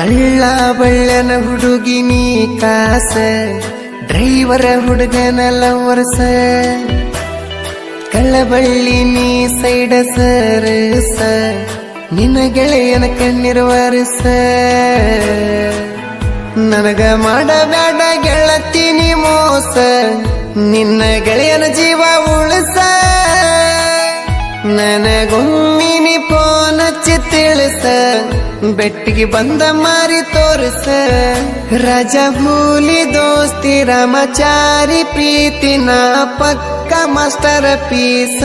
ಕಳ್ಳ ಬಳ್ಳನ ಹುಡುಗಿ ನೀ ಕಾಸ ಡ್ರೈವರ ಹುಡುಗನ ಲವರ್ಸ ಕಳ್ಳಬಳ್ಳಿ ನೀ ಸೈಡ ಸರಸ ನಿನ್ನ ಗೆಳೆಯನ ಕಣ್ಣಿರುವರಸ ನನಗ ಮಾಡಬೇಡ ಗೆಳತೀನಿ ಮೋಸ ನಿನ್ನ ಗೆಳೆಯನ ಜೀವ ಉಳಸ ನನಗೊಮ್ಮಿನಿ ಫೋನ್ ಹಚ್ಚಿ ತಿಳಿಸ ಬೆಟ್ಟಿಗೆ ಬಂದ ಮಾರಿ ತೋರಿಸ ರಜ ಭೂಲಿ ದೋಸ್ತಿ ರಾಮಚಾರಿ ಪ್ರೀತಿನ ಪಕ್ಕ ಮಾಸ್ಟರ್ ಪೀಸ